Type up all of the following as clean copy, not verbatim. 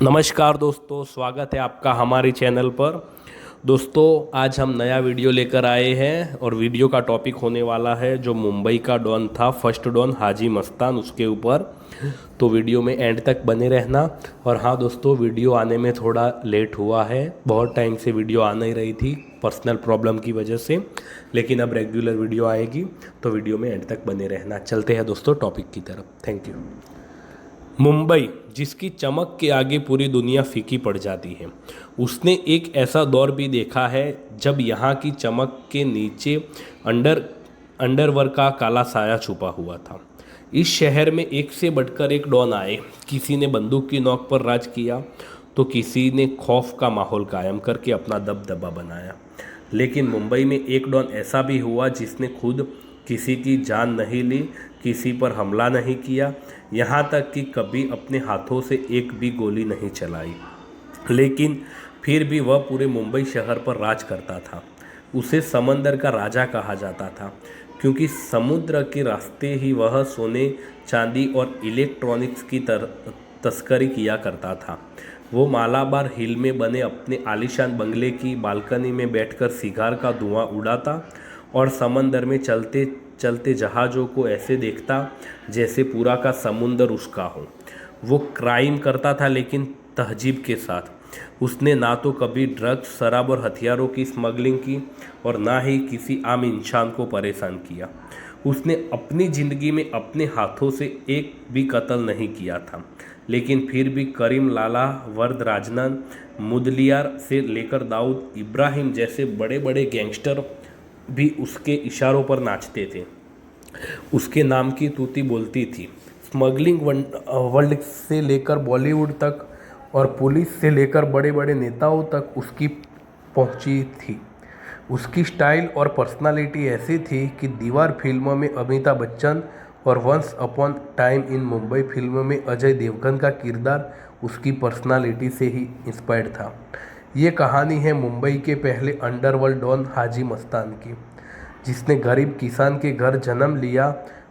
नमस्कार दोस्तों, स्वागत है आपका हमारे चैनल पर। दोस्तों, आज हम नया वीडियो लेकर आए हैं और वीडियो का टॉपिक होने वाला है जो मुंबई का डॉन था, फर्स्ट डॉन हाजी मस्तान, उसके ऊपर। तो वीडियो में एंड तक बने रहना। और हाँ दोस्तों, वीडियो आने में थोड़ा लेट हुआ है, बहुत टाइम से वीडियो आ नहीं रही थी पर्सनल प्रॉब्लम की वजह से, लेकिन अब रेगुलर वीडियो आएगी, तो वीडियो में एंड तक बने रहना। चलते हैं दोस्तों टॉपिक की तरफ। Thank you. मुंबई, जिसकी चमक के आगे पूरी दुनिया फीकी पड़ जाती है, उसने एक ऐसा दौर भी देखा है जब यहाँ की चमक के नीचे अंडरवर्ल्ड का काला साया छुपा हुआ था। इस शहर में एक से बढ़कर एक डॉन आए। किसी ने बंदूक की नोक पर राज किया, तो किसी ने खौफ का माहौल कायम करके अपना दबदबा बनाया। लेकिन मुंबई में एक डॉन ऐसा भी हुआ जिसने खुद किसी की जान नहीं ली, किसी पर हमला नहीं किया, यहाँ तक कि कभी अपने हाथों से एक भी गोली नहीं चलाई। लेकिन फिर भी वह पूरे मुंबई शहर पर राज करता था। उसे समंदर का राजा कहा जाता था, क्योंकि समुद्र के रास्ते ही वह सोने, चांदी और इलेक्ट्रॉनिक्स की तस्करी किया करता था। वो मालाबार हिल में बने अपने आलीशान बंगले की बालकनी में बैठकर सिगार का धुआं उड़ाता और समंदर में चलते चलते जहाज़ों को ऐसे देखता जैसे पूरा का समुंदर उसका हो। वो क्राइम करता था, लेकिन तहजीब के साथ। उसने ना तो कभी ड्रग्स, शराब और हथियारों की स्मगलिंग की और ना ही किसी आम इंसान को परेशान किया। उसने अपनी ज़िंदगी में अपने हाथों से एक भी कत्ल नहीं किया था, लेकिन फिर भी करीम लाला, वरदराजन, मुदलियार से लेकर दाऊद इब्राहिम जैसे बड़े बड़े गैंगस्टर भी उसके इशारों पर नाचते थे। उसके नाम की तूती बोलती थी। स्मगलिंग वर्ल्ड से लेकर बॉलीवुड तक और पुलिस से लेकर बड़े बड़े नेताओं तक उसकी पहुंची थी। उसकी स्टाइल और पर्सनालिटी ऐसी थी कि दीवार फिल्मों में अमिताभ बच्चन और once upon time in Mumbai फिल्मों में अजय देवगन का किरदार उसकी पर्सनालिटी से ही इंस्पायर्ड था। ये कहानी है मुंबई के पहले अंडरवर्ल्ड डॉन हाजी मस्तान की, जिसने गरीब किसान के घर जन्म लिया।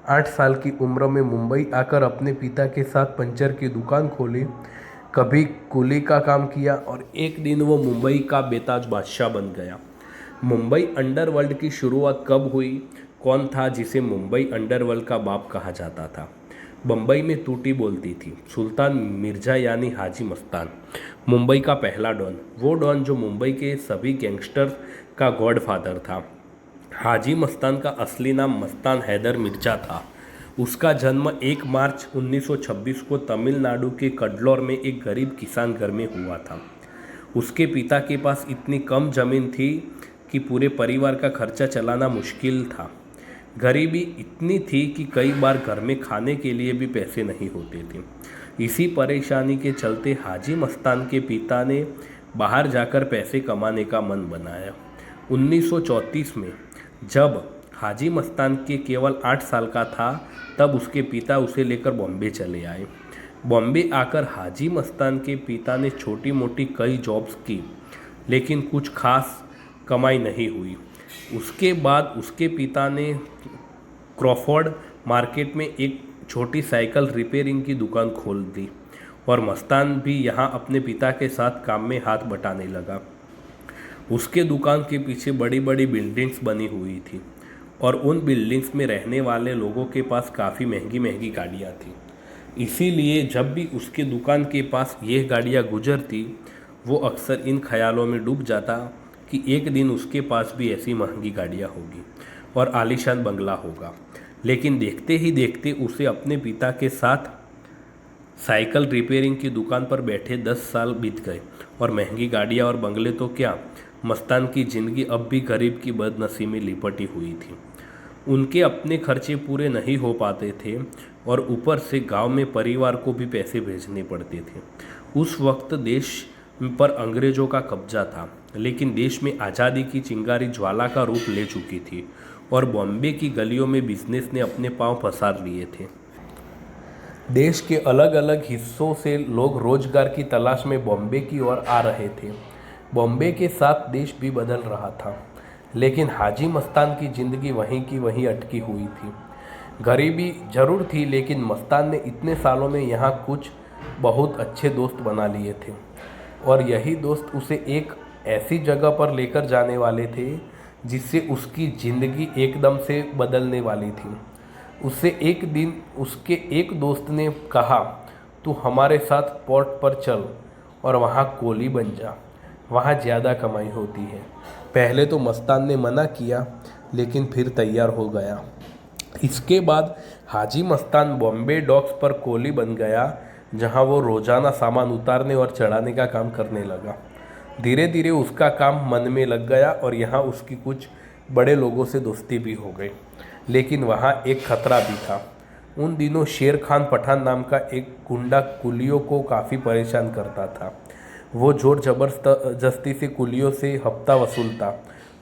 8 साल की उम्र में मुंबई आकर अपने पिता के साथ पंचर की दुकान खोली, कभी कुली का काम किया और एक दिन वो मुंबई का बेताज बादशाह बन गया। मुंबई अंडरवर्ल्ड की शुरुआत कब हुई? कौन था जिसे मुंबई अंडरवर्ल्ड का बाप कहा जाता था? बम्बई में टूटी बोलती थी। सुल्तान मिर्ज़ा यानी हाजी मस्तान, मुंबई का पहला डॉन, वो डॉन जो मुंबई के सभी गैंगस्टर्स का गॉडफादर था। हाजी मस्तान का असली नाम मस्तान हैदर मिर्ज़ा था। उसका जन्म 1 मार्च 1926 को तमिलनाडु के कड्डलोर में एक गरीब किसान घर में हुआ था। उसके पिता के पास इतनी कम ज़मीन थी कि पूरे परिवार का खर्चा चलाना मुश्किल था। गरीबी इतनी थी कि कई बार घर में खाने के लिए भी पैसे नहीं होते थे। इसी परेशानी के चलते हाजी मस्तान के पिता ने बाहर जाकर पैसे कमाने का मन बनाया। 1934 में जब हाजी मस्तान के केवल 8 साल का था, तब उसके पिता उसे लेकर बॉम्बे चले आए। बॉम्बे आकर हाजी मस्तान के पिता ने छोटी मोटी कई जॉब्स की, लेकिन कुछ खास कमाई नहीं हुई। उसके बाद उसके पिता ने क्रॉफोर्ड मार्केट में एक छोटी साइकिल रिपेयरिंग की दुकान खोल दी और मस्तान भी यहाँ अपने पिता के साथ काम में हाथ बटाने लगा। उसके दुकान के पीछे बड़ी बड़ी बिल्डिंग्स बनी हुई थी और उन बिल्डिंग्स में रहने वाले लोगों के पास काफ़ी महंगी महंगी गाड़ियाँ थीं। इसीलिए जब भी उसके दुकान के पास ये गाड़ियाँ गुजरती, वो अक्सर इन ख्यालों में डूब जाता कि एक दिन उसके पास भी ऐसी महंगी गाड़ियाँ होगी और आलीशान बंगला होगा। लेकिन देखते ही देखते उसे अपने पिता के साथ साइकिल रिपेयरिंग की दुकान पर बैठे 10 साल बीत गए और महंगी गाड़ियाँ और बंगले तो क्या, मस्तान की ज़िंदगी अब भी गरीब की बदनसीबी में लिपटी हुई थी। उनके अपने खर्चे पूरे नहीं हो पाते थे और ऊपर से गांव में परिवार को भी पैसे भेजने पड़ते थे। उस वक्त देश पर अंग्रेज़ों का कब्जा था, लेकिन देश में आज़ादी की चिंगारी ज्वाला का रूप ले चुकी थी और बॉम्बे की गलियों में बिजनेस ने अपने पांव पसार लिए थे। देश के अलग अलग हिस्सों से लोग रोजगार की तलाश में बॉम्बे की ओर आ रहे थे। बॉम्बे के साथ देश भी बदल रहा था, लेकिन हाजी मस्तान की ज़िंदगी वहीं की वहीं अटकी हुई थी। गरीबी जरूर थी, लेकिन मस्तान ने इतने सालों में यहाँ कुछ बहुत अच्छे दोस्त बना लिए थे और यही दोस्त उसे एक ऐसी जगह पर लेकर जाने वाले थे जिससे उसकी ज़िंदगी एकदम से बदलने वाली थी। उससे एक दिन उसके एक दोस्त ने कहा, तू हमारे साथ पोर्ट पर चल और वहाँ कोली बन जा, वहाँ ज़्यादा कमाई होती है। पहले तो मस्तान ने मना किया, लेकिन फिर तैयार हो गया। इसके बाद हाजी मस्तान बॉम्बे डॉक्स पर कोली बन गया, जहाँ वो रोज़ाना सामान उतारने और चढ़ाने का काम करने लगा। धीरे धीरे उसका काम मन में लग गया और यहाँ उसकी कुछ बड़े लोगों से दोस्ती भी हो गई। लेकिन वहाँ एक खतरा भी था। उन दिनों शेर खान पठान नाम का एक गुंडा कुलियों को काफ़ी परेशान करता था। वो जोर जबरदस्ती से कुलियों से हफ्ता वसूलता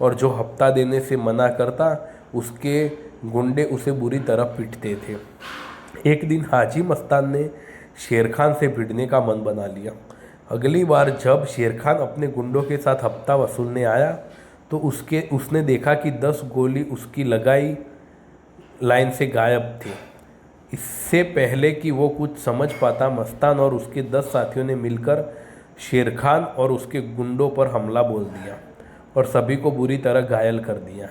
और जो हफ्ता देने से मना करता उसके गुंडे उसे बुरी तरह पीटते थे। एक दिन हाजी मस्तान ने शेर खान से भिड़ने का मन बना लिया। अगली बार जब शेर खान अपने गुंडों के साथ हफ्ता वसूलने आया तो उसने देखा कि 10 गोली उसकी लगाई लाइन से गायब थी। इससे पहले कि वो कुछ समझ पाता, मस्तान और उसके 10 साथियों ने मिलकर शेर खान और उसके गुंडों पर हमला बोल दिया और सभी को बुरी तरह घायल कर दिया।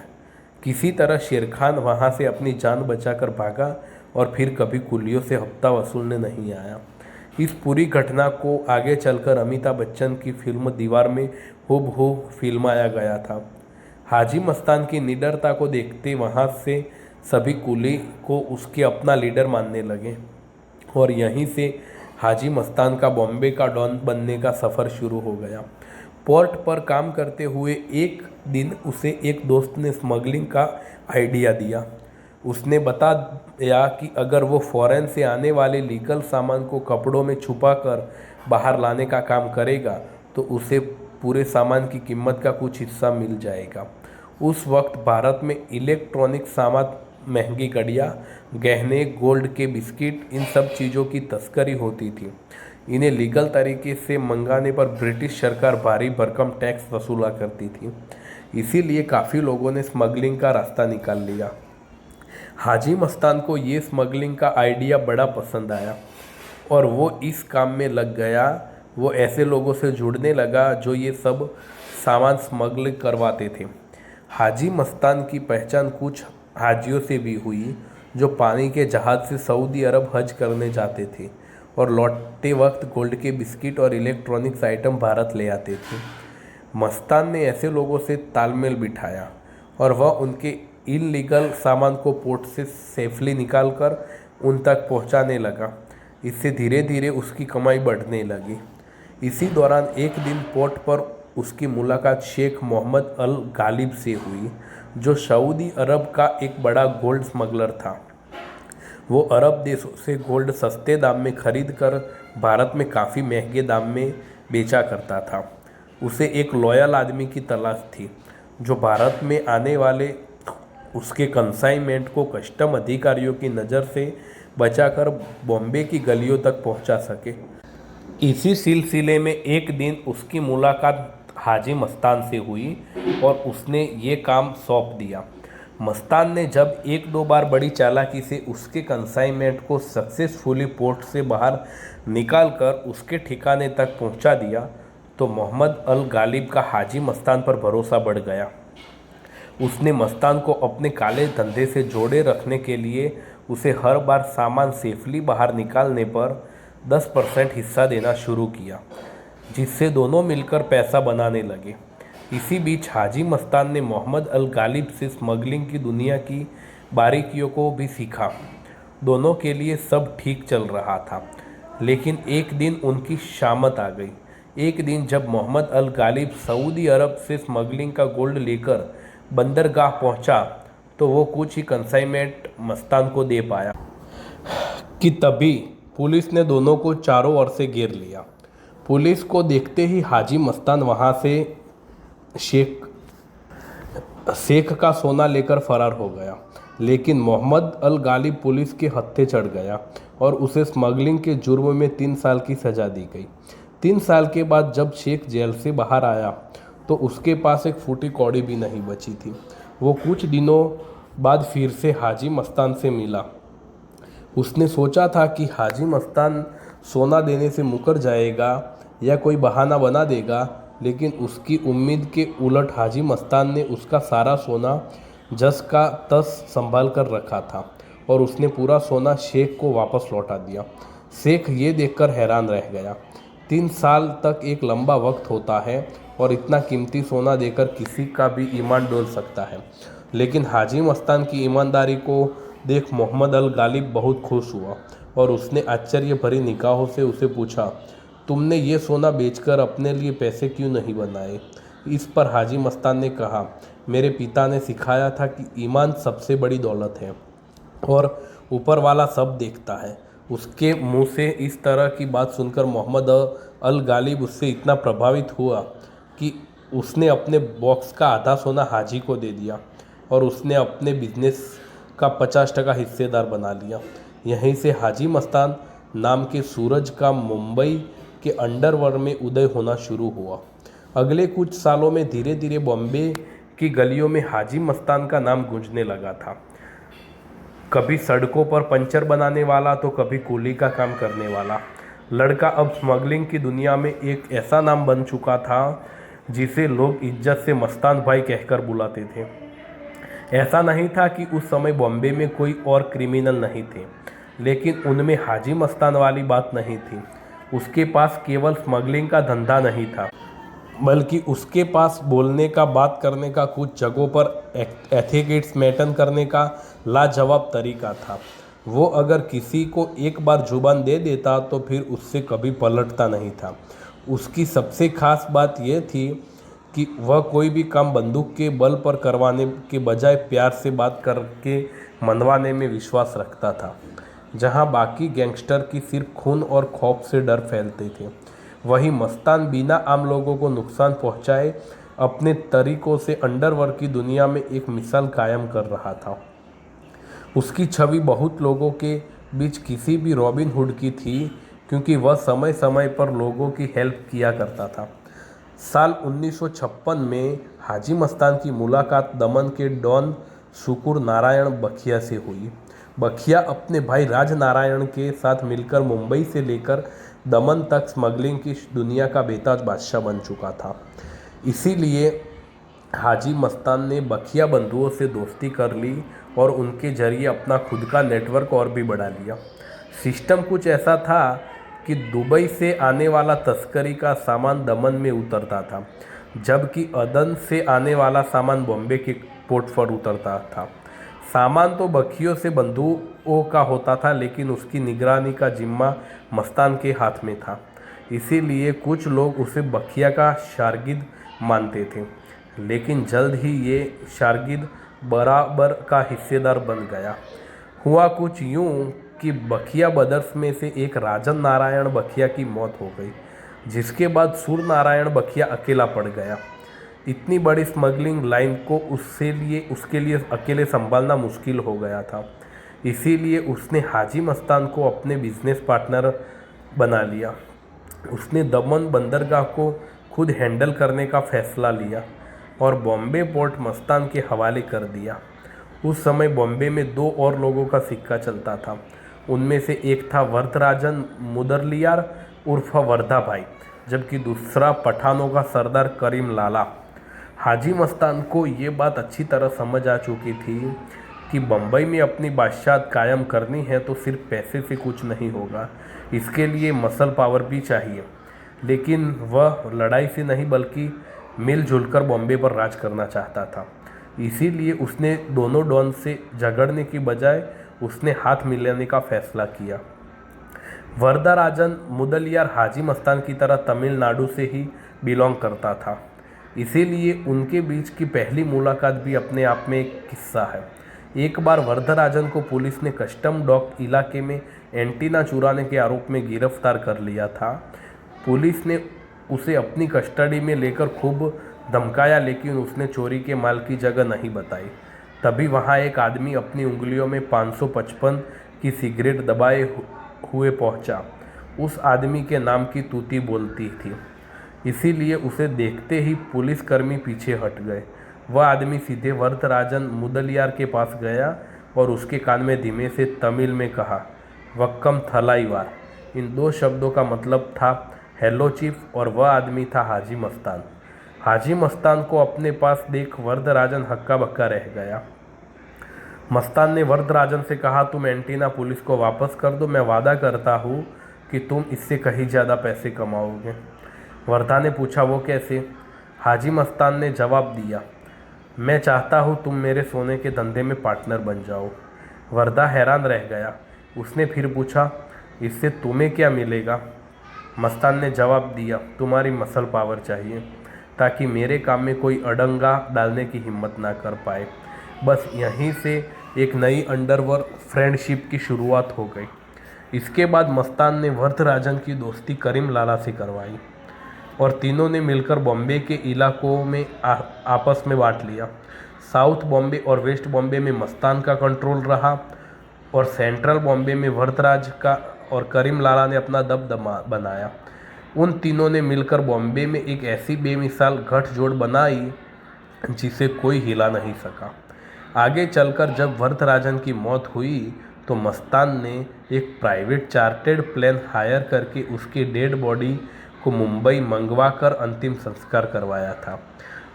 किसी तरह शेर खान वहाँ से अपनी जान बचाकर भागा और फिर कभी कुलियों से हफ्ता वसूलने नहीं आया। इस पूरी घटना को आगे चलकर अमिताभ बच्चन की फिल्म दीवार में हूबहू फिल्माया गया था। हाजी मस्तान की निडरता को देखते वहाँ से सभी कुली को उसके अपना लीडर मानने लगे और यहीं से हाजी मस्तान का बॉम्बे का डॉन बनने का सफ़र शुरू हो गया। पोर्ट पर काम करते हुए एक दिन उसे एक दोस्त ने स्मगलिंग का आइडिया दिया। उसने बताया कि अगर वो फॉरेन से आने वाले लीगल सामान को कपड़ों में छुपा कर बाहर लाने का काम करेगा तो उसे पूरे सामान की कीमत का कुछ हिस्सा मिल जाएगा। उस वक्त भारत में इलेक्ट्रॉनिक सामान, महंगी घड़ियाँ, गहने, गोल्ड के बिस्किट, इन सब चीज़ों की तस्करी होती थी। इन्हें लीगल तरीके से मंगाने पर ब्रिटिश सरकार भारी भरकम टैक्स वसूला करती थी। इसीलिए काफ़ी लोगों ने स्मगलिंग का रास्ता निकाल लिया। हाजी मस्तान को ये स्मगलिंग का आइडिया बड़ा पसंद आया और वो इस काम में लग गया। वो ऐसे लोगों से जुड़ने लगा जो ये सब सामान स्मगल करवाते थे। हाजी मस्तान की पहचान कुछ हाजियों से भी हुई जो पानी के जहाज़ से सऊदी अरब हज करने जाते थे और लौटते वक्त गोल्ड के बिस्किट और इलेक्ट्रॉनिक्स आइटम भारत ले आते थे। मस्तान ने ऐसे लोगों से तालमेल बिठाया और वह उनके इलीगल सामान को पोर्ट से सेफली निकालकर उन तक पहुंचाने लगा। इससे धीरे धीरे उसकी कमाई बढ़ने लगी। इसी दौरान एक दिन पोर्ट पर उसकी मुलाकात शेख मोहम्मद अल गालिब से हुई, जो सऊदी अरब का एक बड़ा गोल्ड स्मगलर था। वो अरब देशों से गोल्ड सस्ते दाम में खरीद कर भारत में काफ़ी महंगे दाम में बेचा करता था। उसे एक लॉयल आदमी की तलाश थी जो भारत में आने वाले उसके कंसाइनमेंट को कस्टम अधिकारियों की नज़र से बचाकर बॉम्बे की गलियों तक पहुंचा सके। इसी सिलसिले में एक दिन उसकी मुलाकात हाजी मस्तान से हुई और उसने ये काम सौंप दिया। मस्तान ने जब एक दो बार बड़ी चालाकी से उसके कंसाइनमेंट को सक्सेसफुली पोर्ट से बाहर निकालकर उसके ठिकाने तक पहुंचा दिया तो मोहम्मद अल गालिब का हाजी मस्तान पर भरोसा बढ़ गया। उसने मस्तान को अपने काले धंधे से जोड़े रखने के लिए उसे हर बार सामान सेफली बाहर निकालने पर 10% हिस्सा देना शुरू किया, जिससे दोनों मिलकर पैसा बनाने लगे। इसी बीच हाजी मस्तान ने मोहम्मद अल गालिब से स्मगलिंग की दुनिया की बारीकियों को भी सीखा। दोनों के लिए सब ठीक चल रहा था, लेकिन एक दिन उनकी शामत आ गई। एक दिन जब मोहम्मद अल गालिब सऊदी अरब से स्मगलिंग का गोल्ड लेकर बंदरगाह पहुंचा तो वो कुछ ही कंसाइनमेंट मस्तान को दे पाया कि तभी पुलिस ने दोनों को चारों ओर से घेर लिया। पुलिस को देखते ही हाजी मस्तान वहां से शेख का सोना लेकर फरार हो गया, लेकिन मोहम्मद अल गालिब पुलिस के हत्थे चढ़ गया और उसे स्मगलिंग के जुर्म में 3 साल की सज़ा दी गई। 3 साल के बाद जब शेख जेल से बाहर आया तो उसके पास एक फूटी कौड़ी भी नहीं बची थी। वो कुछ दिनों बाद फिर से हाजी मस्तान से मिला। उसने सोचा था कि हाजी मस्तान सोना देने से मुकर जाएगा या कोई बहाना बना देगा, लेकिन उसकी उम्मीद के उलट हाजी मस्तान ने उसका सारा सोना जस का तस संभाल कर रखा था और उसने पूरा सोना शेख को वापस लौटा दिया। शेख ये देखकर हैरान रह गया। 3 साल तक एक लंबा वक्त होता है और इतना कीमती सोना देकर किसी का भी ईमान डोल सकता है, लेकिन हाजी मस्तान की ईमानदारी को देख मोहम्मद अल गालिब बहुत खुश हुआ और उसने आश्चर्य भरी निगाहों से उसे पूछा, तुमने ये सोना बेचकर अपने लिए पैसे क्यों नहीं बनाए? इस पर हाजी मस्तान ने कहा, मेरे पिता ने सिखाया था कि ईमान सबसे बड़ी दौलत है और ऊपर वाला सब देखता है। उसके मुंह से इस तरह की बात सुनकर मोहम्मद अल गालिब उससे इतना प्रभावित हुआ कि उसने अपने बॉक्स का आधा सोना हाजी को दे दिया और उसने अपने बिजनेस का 50% हिस्सेदार बना लिया। यहीं से हाजी मस्तान नाम के सूरज का मुंबई के अंडरवर्ल्ड में उदय होना शुरू हुआ। अगले कुछ सालों में धीरे धीरे बॉम्बे की गलियों में हाजी मस्तान का नाम गूंजने लगा था। कभी सड़कों पर पंचर बनाने वाला तो कभी कूली का काम करने वाला लड़का अब स्मगलिंग की दुनिया में एक ऐसा नाम बन चुका था जिसे लोग इज्जत से मस्तान भाई कहकर बुलाते थे। ऐसा नहीं था कि उस समय बॉम्बे में कोई और क्रिमिनल नहीं थे, लेकिन उनमें हाजी मस्तान वाली बात नहीं थी। उसके पास केवल स्मगलिंग का धंधा नहीं था, बल्कि उसके पास बोलने का, बात करने का, कुछ जगहों पर एथिकेट्स मेंटेन करने का लाजवाब तरीका था। वो अगर किसी को एक बार जुबान दे देता तो फिर उससे कभी पलटता नहीं था। उसकी सबसे खास बात यह थी कि वह कोई भी काम बंदूक के बल पर करवाने के बजाय प्यार से बात करके मनवाने में विश्वास रखता था। जहां बाकी गैंगस्टर की सिर्फ खून और खौफ से डर फैलते थे, वहीं मस्तान बिना आम लोगों को नुकसान पहुंचाए अपने तरीकों से अंडरवर्ल्ड की दुनिया में एक मिसाल कायम कर रहा था। उसकी छवि बहुत लोगों के बीच किसी भी रॉबिन हुड की थी, क्योंकि वह समय समय पर लोगों की हेल्प किया करता था। साल 1956 में हाजी मस्तान की मुलाकात दमन के डॉन शुकुर नारायण बखिया से हुई। बखिया अपने भाई राज नारायण के साथ मिलकर मुंबई से लेकर दमन तक स्मगलिंग की दुनिया का बेताज बादशाह बन चुका था। इसीलिए हाजी मस्तान ने बखिया बंधुओं से दोस्ती कर ली और उनके जरिए अपना खुद का नेटवर्क और भी बढ़ा लिया। सिस्टम कुछ ऐसा था कि दुबई से आने वाला तस्करी का सामान दमन में उतरता था, जबकि अदन से आने वाला सामान बॉम्बे के पोर्ट पर उतरता था। सामान तो बखियों से बंधुओं का होता था, लेकिन उसकी निगरानी का जिम्मा मस्तान के हाथ में था। इसीलिए कुछ लोग उसे बखिया का शागिर्द मानते थे, लेकिन जल्द ही ये शागिर्द बराबर का हिस्सेदार बन गया। हुआ कुछ यूं कि बखिया ब्रदर्स में से एक राजन नारायण बखिया की मौत हो गई, जिसके बाद सूर नारायण बखिया अकेला पड़ गया। इतनी बड़ी स्मगलिंग लाइन को उसके लिए अकेले संभालना मुश्किल हो गया था। इसीलिए उसने हाजी मस्तान को अपने बिजनेस पार्टनर बना लिया। उसने दमन बंदरगाह को खुद हैंडल करने का फैसला लिया और बॉम्बे पोर्ट मस्तान के हवाले कर दिया। उस समय बॉम्बे में 2 और लोगों का सिक्का चलता था। उनमें से एक था वरदराजन मुदलियार उर्फ वर्धा भाई, जबकि दूसरा पठानों का सरदार करीम लाला। हाजी मस्तान को ये बात अच्छी तरह समझ आ चुकी थी कि बम्बई में अपनी बादशाहत कायम करनी है तो सिर्फ पैसे से कुछ नहीं होगा, इसके लिए मसल पावर भी चाहिए। लेकिन वह लड़ाई से नहीं बल्कि मिलजुल कर बॉम्बे पर राज करना चाहता था। इसीलिए उसने दोनों डॉन से झगड़ने की बजाय उसने हाथ मिलाने का फैसला किया। वरदराजन मुदलियार हाजी मस्तान की तरह तमिलनाडु से ही बिलोंग करता था, इसीलिए उनके बीच की पहली मुलाकात भी अपने आप में एक किस्सा है। एक बार वरदराजन को पुलिस ने कस्टम डॉक इलाके में एंटीना चुराने के आरोप में गिरफ्तार कर लिया था। पुलिस ने उसे अपनी कस्टडी में लेकर खूब धमकाया, लेकिन उसने चोरी के माल की जगह नहीं बताई। तभी वहाँ एक आदमी अपनी उंगलियों में 555 की सिगरेट दबाए हुए पहुँचा। उस आदमी के नाम की तूती बोलती थी, इसीलिए उसे देखते ही पुलिसकर्मी पीछे हट गए। वह आदमी सीधे वरदराजन मुदलियार के पास गया और उसके कान में धीमे से तमिल में कहा, वक्कम थलाईवार, इन दो शब्दों का मतलब था हेलो चीफ और वह आदमी था हाजी मस्तान। हाजी मस्तान को अपने पास देख वरदराजन हक्का बक्का रह गया। मस्तान ने वरदराजन से कहा, तुम एंटीना पुलिस को वापस कर दो, मैं वादा करता हूँ कि तुम इससे कहीं ज़्यादा पैसे कमाओगे। वर्दा ने पूछा, वो कैसे? हाजी मस्तान ने जवाब दिया, मैं चाहता हूँ तुम मेरे सोने के धंधे में पार्टनर बन जाओ। वर्दा हैरान रह गया। उसने फिर पूछा, इससे तुम्हें क्या मिलेगा? मस्तान ने जवाब दिया, तुम्हारी मसल पावर चाहिए ताकि मेरे काम में कोई अड़ंगा डालने की हिम्मत ना कर पाए। बस यहीं से एक नई अंडरवर्ल्ड फ्रेंडशिप की शुरुआत हो गई। इसके बाद मस्तान ने वरदराजन की दोस्ती करीम लाला से करवाई और तीनों ने मिलकर बॉम्बे के इलाकों में आपस में बांट लिया। साउथ बॉम्बे और वेस्ट बॉम्बे में मस्तान का कंट्रोल रहा और सेंट्रल बॉम्बे में वरदराज का और करीम लाला ने अपना दबदबा बनाया। उन तीनों ने मिलकर बॉम्बे में एक ऐसी बेमिसाल गठजोड़ बनाई जिसे कोई हिला नहीं सका। आगे चलकर जब वरदराजन की मौत हुई तो मस्तान ने एक प्राइवेट चार्टर्ड प्लेन हायर करके उसकी डेड बॉडी को मुंबई मंगवा कर अंतिम संस्कार करवाया था।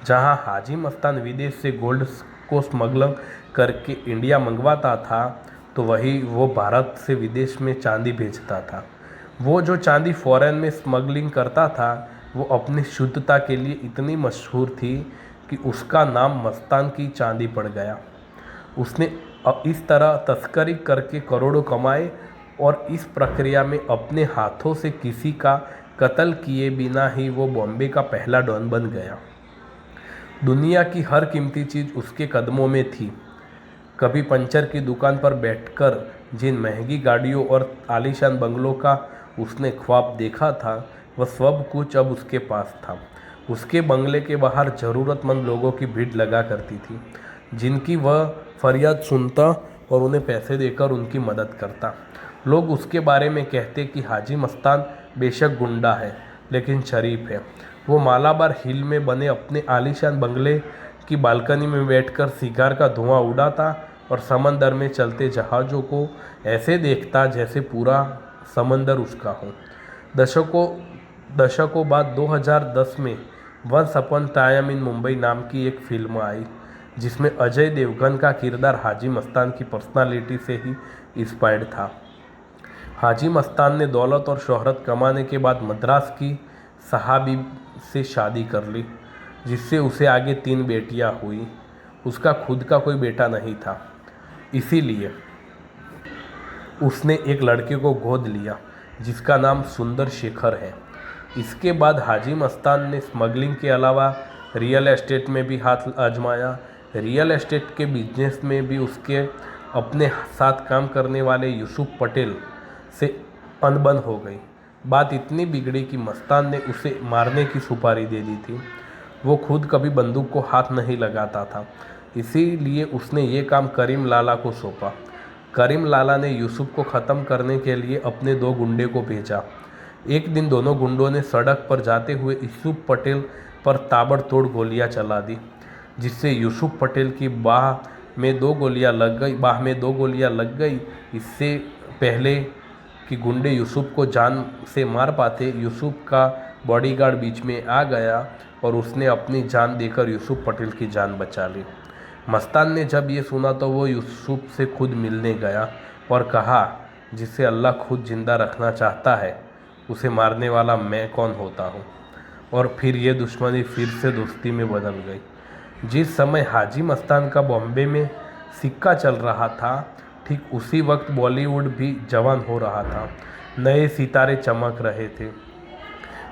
जहां हाजी मस्तान विदेश से गोल्ड को स्मगलिंग करके इंडिया मंगवाता था तो वही वो भारत से विदेश में चांदी भेजता था। वो जो चांदी फॉरेन में स्मगलिंग करता था वो अपनी शुद्धता के लिए इतनी मशहूर थी कि उसका नाम मस्तान की चांदी पड़ गया। उसने इस तरह तस्करी करके करोड़ों कमाए और इस प्रक्रिया में अपने हाथों से किसी का कत्ल किए बिना ही वो बॉम्बे का पहला डॉन बन गया। दुनिया की हर कीमती चीज़ उसके कदमों में थी। कभी पंचर की दुकान पर बैठकर जिन महंगी गाड़ियों और आलीशान बंगलों का उसने ख्वाब देखा था वह सब कुछ अब उसके पास था। उसके बंगले के बाहर ज़रूरतमंद लोगों की भीड़ लगा करती थी जिनकी वह फरियाद सुनता और उन्हें पैसे देकर उनकी मदद करता। लोग उसके बारे में कहते कि हाजी मस्तान बेशक गुंडा है लेकिन शरीफ है। वो मालाबार हिल में बने अपने आलीशान बंगले की बालकनी में बैठकर सिगार का धुआं उड़ाता और समंदर में चलते जहाज़ों को ऐसे देखता जैसे पूरा समंदर उसका हो। दशकों बाद 2010 में once upon time in Mumbai नाम की एक फिल्म आई जिसमें अजय देवगन का किरदार हाजी मस्तान की पर्सनालिटी से ही इंस्पायर्ड था। हाजी मस्तान ने दौलत और शोहरत कमाने के बाद मद्रास की सहाबी से शादी कर ली जिससे उसे आगे 3 बेटियां हुई। उसका खुद का कोई बेटा नहीं था, इसीलिए उसने एक लड़के को गोद लिया जिसका नाम सुंदर शेखर है। इसके बाद हाजी मस्तान ने स्मगलिंग के अलावा रियल एस्टेट में भी हाथ आजमाया। रियल एस्टेट के बिजनेस में भी उसके अपने साथ काम करने वाले यूसुफ पटेल से अनबन हो गई। बात इतनी बिगड़ी कि मस्तान ने उसे मारने की सुपारी दे दी थी। वो खुद कभी बंदूक को हाथ नहीं लगाता था, इसीलिए उसने ये काम करीम लाला को सौंपा। करीम लाला ने यूसुफ को ख़त्म करने के लिए अपने 2 गुंडे को भेजा। एक दिन दोनों गुंडों ने सड़क पर जाते हुए यूसुफ पटेल पर ताबड़तोड़ गोलियां चला दी जिससे यूसुफ पटेल की बाह में 2 गोलियां लग गई। इससे पहले कि गुंडे यूसुफ को जान से मार पाते, यूसुफ का बॉडीगार्ड बीच में आ गया और उसने अपनी जान देकर यूसुफ पटेल की जान बचा ली। मस्तान ने जब ये सुना तो वो यूसुफ से खुद मिलने गया और कहा, जिसे अल्लाह खुद जिंदा रखना चाहता है उसे मारने वाला मैं कौन होता हूँ। और फिर ये दुश्मनी फिर से दोस्ती में बदल गई। जिस समय हाजी मस्तान का बॉम्बे में सिक्का चल रहा था ठीक उसी वक्त बॉलीवुड भी जवान हो रहा था। नए सितारे चमक रहे थे,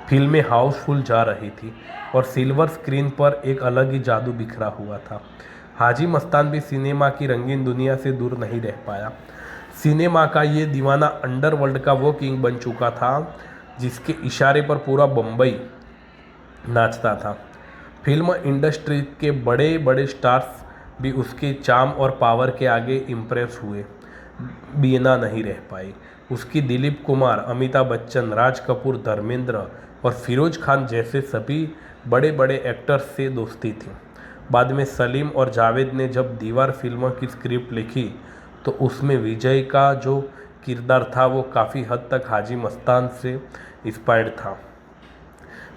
फिल्में हाउसफुल जा रही थी और सिल्वर स्क्रीन पर एक अलग ही जादू बिखरा हुआ था। हाजी मस्तान भी सिनेमा की रंगीन दुनिया से दूर नहीं रह पाया। सिनेमा का ये दीवाना अंडरवर्ल्ड का वो किंग बन चुका था जिसके इशारे पर पूरा बम्बई नाचता था। फिल्म इंडस्ट्री के बड़े बड़े स्टार्स भी उसके चार्म और पावर के आगे इम्प्रेस हुए बिना नहीं रह पाए। उसकी दिलीप कुमार, अमिताभ बच्चन, राज कपूर, धर्मेंद्र और फिरोज खान जैसे सभी बड़े बड़े एक्टर्स से दोस्ती थी। बाद में सलीम और जावेद ने जब दीवार फिल्म की स्क्रिप्ट लिखी तो उसमें विजय का जो किरदार था वो काफ़ी हद तक हाजी मस्तान से इंस्पायर्ड था।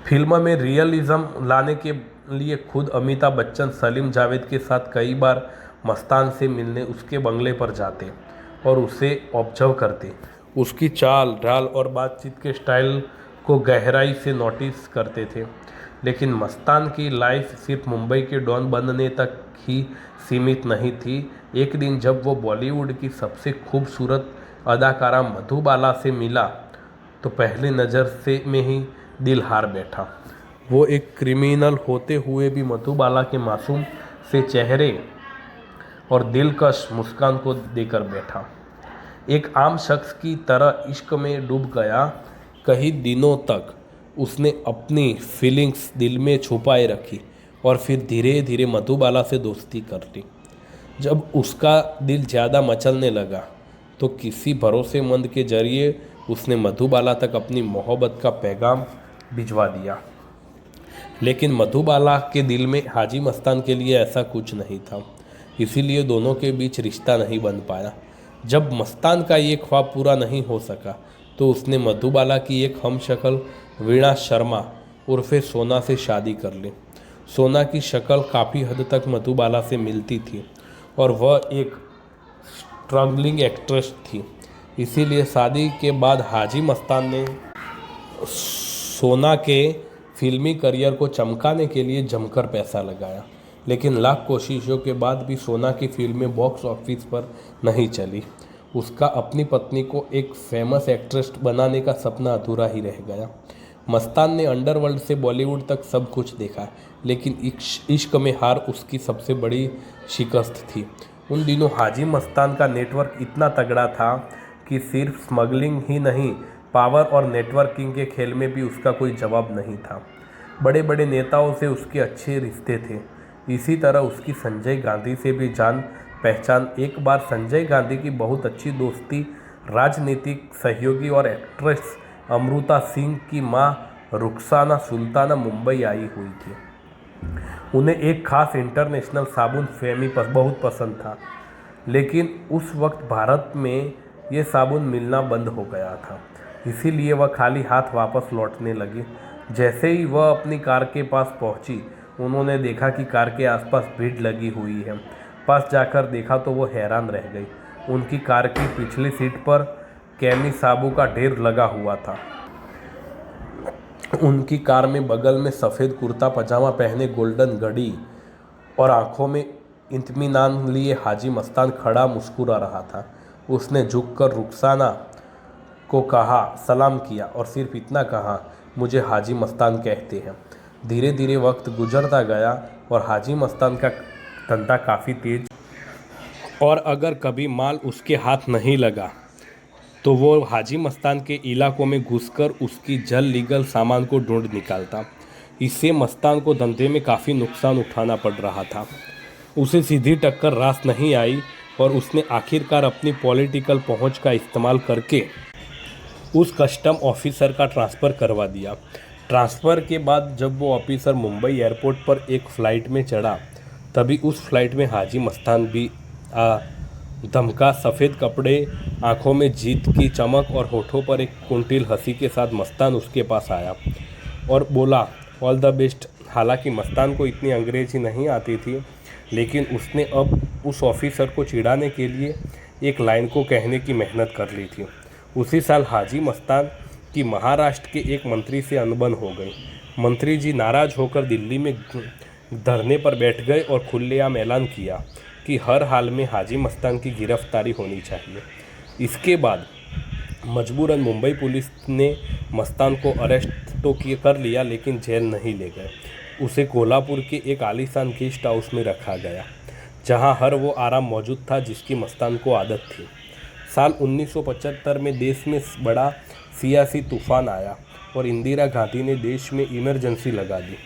फिल्म में रियलिज्म लाने के लिए खुद अमिताभ बच्चन सलीम जावेद के साथ कई बार मस्तान से मिलने उसके बंगले पर जाते और उसे ऑब्जर्व करते, उसकी चाल ढाल और बातचीत के स्टाइल को गहराई से नोटिस करते थे। लेकिन मस्तान की लाइफ सिर्फ मुंबई के डॉन बनने तक ही सीमित नहीं थी। एक दिन जब वो बॉलीवुड की सबसे खूबसूरत अदाकारा मधुबाला से मिला तो पहली नज़र से में ही दिल हार बैठा। वो एक क्रिमिनल होते हुए भी मधुबाला के मासूम से चेहरे और दिलकश मुस्कान को देकर बैठा। एक आम शख्स की तरह इश्क में डूब गया। कई दिनों तक उसने अपनी फीलिंग्स दिल में छुपाए रखी और फिर धीरे धीरे मधुबाला से दोस्ती कर ली। जब उसका दिल ज़्यादा मचलने लगा तो किसी भरोसेमंद के जरिए उसने मधुबाला तक अपनी मोहब्बत का पैगाम भिजवा दिया। लेकिन मधुबाला के दिल में हाजी मस्तान के लिए ऐसा कुछ नहीं था, इसीलिए दोनों के बीच रिश्ता नहीं बन पाया। जब मस्तान का ये ख्वाब पूरा नहीं हो सका तो उसने मधुबाला की एक हमशक्ल वीणा शर्मा उर्फे सोना से शादी कर ली। सोना की शक्ल काफ़ी हद तक मधुबाला से मिलती थी और वह एक स्ट्रगलिंग एक्ट्रेस थी। इसीलिए शादी के बाद हाजी मस्तान ने सोना के फिल्मी करियर को चमकाने के लिए जमकर पैसा लगाया। लेकिन लाख कोशिशों के बाद भी सोना की फिल्में बॉक्स ऑफिस पर नहीं चली। उसका अपनी पत्नी को एक फेमस एक्ट्रेस बनाने का सपना अधूरा ही रह गया। मस्तान ने अंडरवर्ल्ड से बॉलीवुड तक सब कुछ देखा, लेकिन इश्क में हार उसकी सबसे बड़ी शिकस्त थी। उन दिनों हाजी मस्तान का नेटवर्क इतना तगड़ा था कि सिर्फ स्मगलिंग ही नहीं, पावर और नेटवर्किंग के खेल में भी उसका कोई जवाब नहीं था। बड़े बड़े नेताओं से उसके अच्छे रिश्ते थे। इसी तरह उसकी संजय गांधी से भी जान पहचान। एक बार संजय गांधी की बहुत अच्छी दोस्ती राजनीतिक सहयोगी और एक्ट्रेस अमृता सिंह की मां रुखसाना सुल्ताना मुंबई आई हुई थी। उन्हें एक खास इंटरनेशनल साबुन फेमी बहुत पसंद था, लेकिन उस वक्त भारत में ये साबुन मिलना बंद हो गया था। इसीलिए वह खाली हाथ वापस लौटने लगी। जैसे ही वह अपनी कार के पास पहुंची, उन्होंने देखा कि कार के आसपास भीड़ लगी हुई है। पास जाकर देखा तो वो हैरान रह गई। उनकी कार की पिछली सीट पर कैमी साबु का ढेर लगा हुआ था। उनकी कार में बगल में सफ़ेद कुर्ता पजामा पहने, गोल्डन घड़ी और आंखों में इत्मीनान लिए हाजी मस्तान खड़ा मुस्कुरा रहा था। उसने झुककर रुखसाना को कहा, सलाम किया और सिर्फ इतना कहा, मुझे हाजी मस्तान कहते हैं। धीरे धीरे वक्त गुजरता गया और हाजी मस्तान का धंधा काफ़ी तेज, और अगर कभी माल उसके हाथ नहीं लगा तो वो हाजी मस्तान के इलाकों में घुसकर उसकी जल लीगल सामान को ढूंढ निकालता। इससे मस्तान को धंधे में काफ़ी नुकसान उठाना पड़ रहा था। उसे सीधी टक्कर रास नहीं आई और उसने आखिरकार अपनी पॉलिटिकल पहुंच का इस्तेमाल करके उस कस्टम ऑफिसर का ट्रांसफ़र करवा दिया। ट्रांसफ़र के बाद जब वो ऑफिसर मुंबई एयरपोर्ट पर एक फ़्लाइट में चढ़ा, तभी उस फ्लाइट में हाजी मस्तान भी धमका। सफ़ेद कपड़े, आंखों में जीत की चमक और होठों पर एक कुंठिल हंसी के साथ मस्तान उसके पास आया और बोला, ऑल द बेस्ट। हालांकि मस्तान को इतनी अंग्रेज़ी नहीं आती थी, लेकिन उसने अब उस ऑफिसर को चिढ़ाने के लिए एक लाइन को कहने की मेहनत कर ली थी। उसी साल हाजी मस्तान की महाराष्ट्र के एक मंत्री से अनबन हो गई। मंत्री जी नाराज़ होकर दिल्ली में धरने पर बैठ गए और खुलेआम ऐलान किया कि हर हाल में हाजी मस्तान की गिरफ्तारी होनी चाहिए। इसके बाद मजबूरन मुंबई पुलिस ने मस्तान को अरेस्ट तो कर लिया, लेकिन जेल नहीं ले गए। उसे कोल्हापुर के एक आलीशान गेस्ट हाउस में रखा गया, जहां हर वो आराम मौजूद था जिसकी मस्तान को आदत थी। साल 1975 में देश में बड़ा सियासी तूफान आया और इंदिरा गांधी ने देश में इमरजेंसी लगा दी।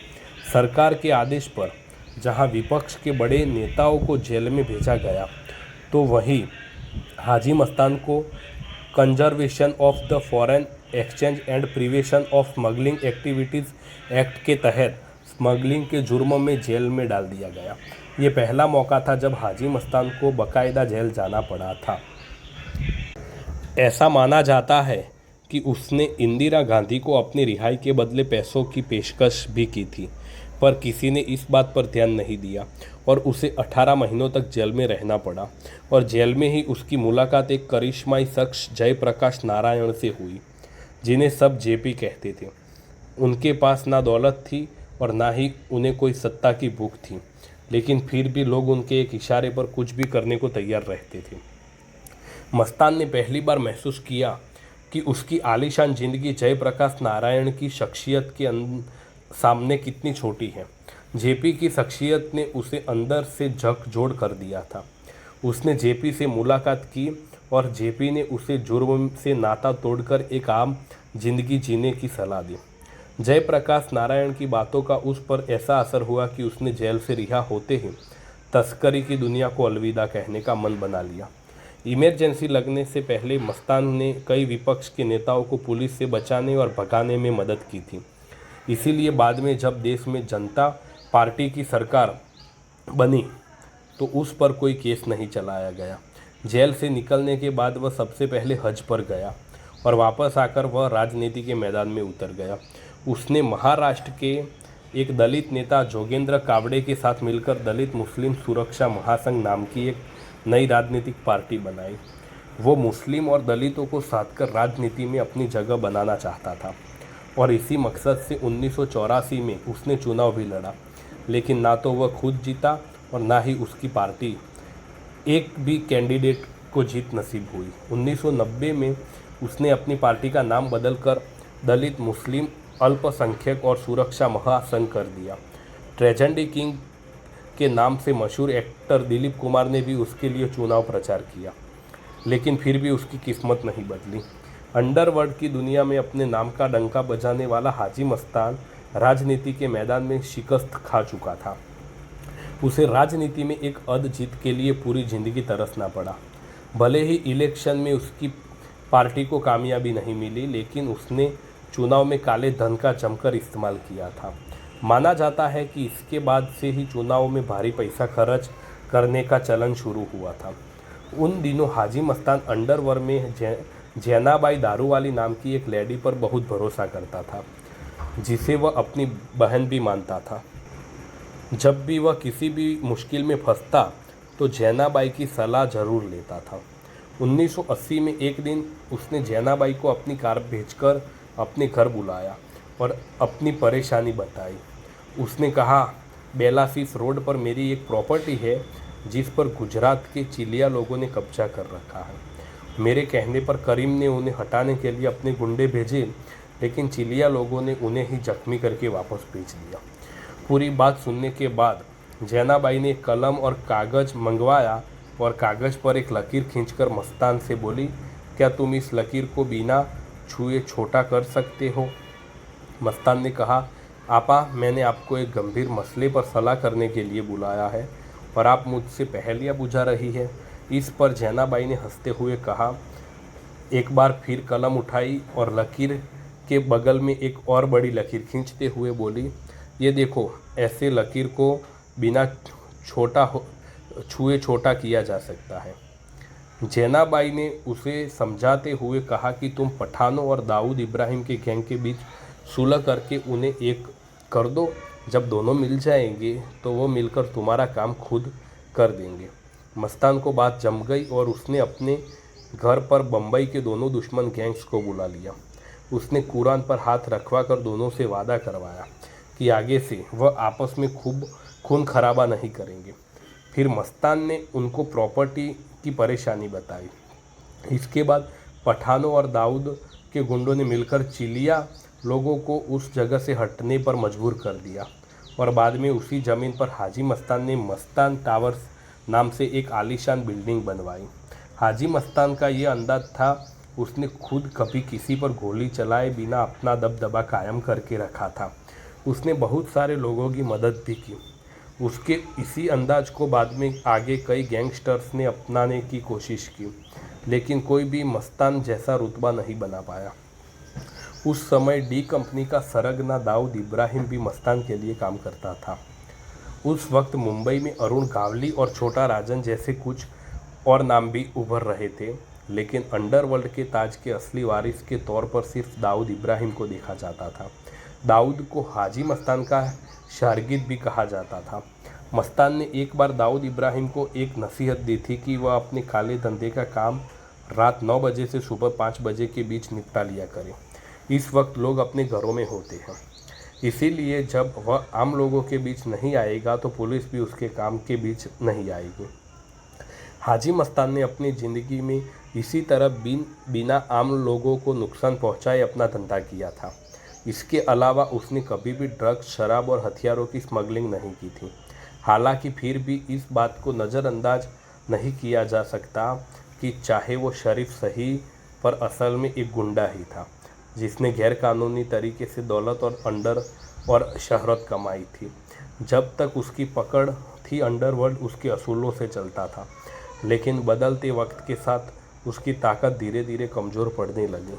सरकार के आदेश पर जहां विपक्ष के बड़े नेताओं को जेल में भेजा गया, तो वहीं हाजी मस्तान को conservation of the foreign exchange and prevention of smuggling activities act के तहत स्मगलिंग के जुर्म में जेल में डाल दिया गया। ये पहला मौका था जब हाजी मस्तान को बाकायदा जेल जाना पड़ा था। ऐसा माना जाता है कि उसने इंदिरा गांधी को अपनी रिहाई के बदले पैसों की पेशकश भी की थी, पर किसी ने इस बात पर ध्यान नहीं दिया और उसे 18 महीनों तक जेल में रहना पड़ा। और जेल में ही उसकी मुलाकात एक करिश्माई शख्स जयप्रकाश नारायण से हुई, जिन्हें सब जेपी कहते थे। उनके पास ना दौलत थी और ना ही उन्हें कोई सत्ता की भूख थी, लेकिन फिर भी लोग उनके एक इशारे पर कुछ भी करने को तैयार रहते थे। मस्तान ने पहली बार महसूस किया कि उसकी आलीशान जिंदगी जयप्रकाश नारायण की शख्सियत के सामने कितनी छोटी है। जेपी की शख्सियत ने उसे अंदर से झकझोर कर दिया था। उसने जेपी से मुलाकात की और जेपी ने उसे जुर्म से नाता तोड़कर एक आम जिंदगी जीने की सलाह दी। जयप्रकाश नारायण की बातों का उस पर ऐसा असर हुआ कि उसने जेल से रिहा होते ही तस्करी की दुनिया को अलविदा कहने का मन बना लिया। इमरजेंसी लगने से पहले मस्तान ने कई विपक्ष के नेताओं को पुलिस से बचाने और भगाने में मदद की थी। इसीलिए बाद में जब देश में जनता पार्टी की सरकार बनी तो उस पर कोई केस नहीं चलाया गया। जेल से निकलने के बाद वह सबसे पहले हज पर गया और वापस आकर वह राजनीति के मैदान में उतर गया। उसने महाराष्ट्र के एक दलित नेता जोगेंद्र कावड़े के साथ मिलकर दलित मुस्लिम सुरक्षा महासंघ नाम की एक नई राजनीतिक पार्टी बनाई। वो मुस्लिम और दलितों को साधकर राजनीति में अपनी जगह बनाना चाहता था और इसी मकसद से 1984 में उसने चुनाव भी लड़ा, लेकिन ना तो वह खुद जीता और ना ही उसकी पार्टी एक भी कैंडिडेट को जीत नसीब हुई। 1990 में उसने अपनी पार्टी का नाम बदलकर दलित मुस्लिम अल्पसंख्यक और सुरक्षा महासंघ कर दिया। ट्रेजेडी किंग के नाम से मशहूर एक्टर दिलीप कुमार ने भी उसके लिए चुनाव प्रचार किया, लेकिन फिर भी उसकी किस्मत नहीं बदली। अंडरवर्ल्ड की दुनिया में अपने नाम का डंका बजाने वाला हाजी मस्तान राजनीति के मैदान में शिकस्त खा चुका था। उसे राजनीति में एक अध जीत के लिए पूरी जिंदगी तरसना पड़ा। भले ही इलेक्शन में उसकी पार्टी को कामयाबी नहीं मिली, लेकिन उसने चुनाव में काले धन का जमकर इस्तेमाल किया था। माना जाता है कि इसके बाद से ही चुनाव में भारी पैसा खर्च करने का चलन शुरू हुआ था। उन दिनों हाजी मस्तान अंडरवर्ल्ड में जैनाबाई दारूवाली नाम की एक लेडी पर बहुत भरोसा करता था, जिसे वह अपनी बहन भी मानता था। जब भी वह किसी भी मुश्किल में फंसता तो जैनाबाई की सलाह जरूर लेता था। 1980 में एक दिन उसने जैनाबाई को अपनी कार भेजकर अपने घर बुलाया और अपनी परेशानी बताई। उसने कहा, बेलासीस रोड पर मेरी एक प्रॉपर्टी है जिस पर गुजरात के चिलिया लोगों ने कब्जा कर रखा है। मेरे कहने पर करीम ने उन्हें हटाने के लिए अपने गुंडे भेजे, लेकिन चिलिया लोगों ने उन्हें ही जख्मी करके वापस भेज दिया। पूरी बात सुनने के बाद जैनाबाई ने कलम और कागज़ मंगवाया और कागज़ पर एक लकीर खींचकर मस्तान से बोली, क्या तुम इस लकीर को बिना छुए छोटा कर सकते हो? मस्तान ने कहा, आपा, मैंने आपको एक गंभीर मसले पर सलाह करने के लिए बुलाया है और आप मुझसे पहेलियाँ बुझा रही है। इस पर जैनाबाई ने हंसते हुए कहा, एक बार फिर कलम उठाई और लकीर के बगल में एक और बड़ी लकीर खींचते हुए बोली, ये देखो, ऐसे लकीर को बिना छुए छोटा किया जा सकता है। जैनाबाई ने उसे समझाते हुए कहा कि तुम पठानों और दाऊद इब्राहिम के गैंग के बीच सुलह करके उन्हें एक कर दो। जब दोनों मिल जाएंगे तो वो मिलकर तुम्हारा काम खुद कर देंगे। मस्तान को बात जम गई और उसने अपने घर पर बम्बई के दोनों दुश्मन गैंग्स को बुला लिया। उसने कुरान पर हाथ रखवा कर दोनों से वादा करवाया कि आगे से वह आपस में खून खराबा नहीं करेंगे। फिर मस्तान ने उनको प्रॉपर्टी की परेशानी बताई। इसके बाद पठानों और दाऊद के गुंडों ने मिलकर चिलिया लोगों को उस जगह से हटने पर मजबूर कर दिया और बाद में उसी ज़मीन पर हाजी मस्तान ने मस्तान टावर्स नाम से एक आलीशान बिल्डिंग बनवाई। हाजी मस्तान का ये अंदाज था, उसने खुद कभी किसी पर गोली चलाए बिना अपना दबदबा कायम करके रखा था। उसने बहुत सारे लोगों की मदद भी की। उसके इसी अंदाज को बाद में आगे कई गैंगस्टर्स ने अपनाने की कोशिश की, लेकिन कोई भी मस्तान जैसा रुतबा नहीं बना पाया। उस समय डी कंपनी का सरगना दाऊद इब्राहिम भी मस्तान के लिए काम करता था। उस वक्त मुंबई में अरुण गावली और छोटा राजन जैसे कुछ और नाम भी उभर रहे थे, लेकिन अंडरवर्ल्ड के ताज के असली वारिस के तौर पर सिर्फ दाऊद इब्राहिम को देखा जाता था। दाऊद को हाजी मस्तान का शागिर्द भी कहा जाता था। मस्तान ने एक बार दाऊद इब्राहिम को एक नसीहत दी थी कि वह अपने काले धंधे का काम रात 9 बजे से सुबह 5 बजे के बीच निपटा लिया करें। इस वक्त लोग अपने घरों में होते हैं, इसीलिए जब वह आम लोगों के बीच नहीं आएगा तो पुलिस भी उसके काम के बीच नहीं आएगी। हाजी मस्तान ने अपनी ज़िंदगी में इसी तरह बिना आम लोगों को नुकसान पहुंचाए अपना धंधा किया था। इसके अलावा उसने कभी भी ड्रग्स, शराब और हथियारों की स्मगलिंग नहीं की थी। हालांकि फिर भी इस बात को नज़रअंदाज नहीं किया जा सकता कि चाहे वो शरीफ सही पर असल में एक गुंडा ही था जिसने गैरकानूनी तरीके से दौलत और शहरत कमाई थी। जब तक उसकी पकड़ थी अंडरवर्ल्ड उसके असूलों से चलता था, लेकिन बदलते वक्त के साथ उसकी ताकत धीरे धीरे कमज़ोर पड़ने लगी।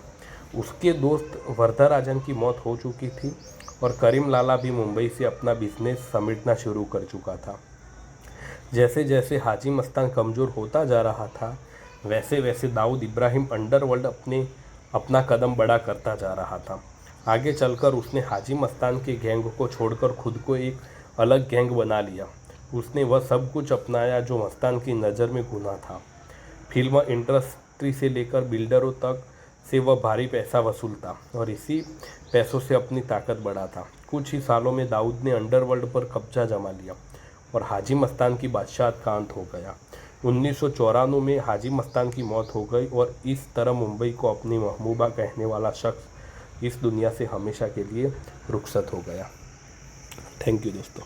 उसके दोस्त वरदराजन की मौत हो चुकी थी और करीम लाला भी मुंबई से अपना बिजनेस समेटना शुरू कर चुका था। जैसे जैसे हाजी मस्तान कमज़ोर होता जा रहा था, वैसे वैसे दाऊद इब्राहिम अंडरवर्ल्ड अपना कदम बड़ा करता जा रहा था। आगे चलकर उसने हाजी मस्तान के गैंग को छोड़कर खुद को एक अलग गैंग बना लिया। उसने वह सब कुछ अपनाया जो मस्तान की नज़र में गुनाह था। फिल्म इंडस्ट्री से लेकर बिल्डरों तक से वह भारी पैसा वसूलता और इसी पैसों से अपनी ताकत बढ़ाता। कुछ ही सालों में दाऊद ने अंडरवर्ल्ड पर कब्जा जमा लिया और हाजी मस्तान की बादशाहत का अंत हो गया। 1994 में हाजी मस्तान की मौत हो गई और इस तरह मुंबई को अपनी महबूबा कहने वाला शख्स इस दुनिया से हमेशा के लिए रुखसत हो गया। थैंक यू दोस्तों।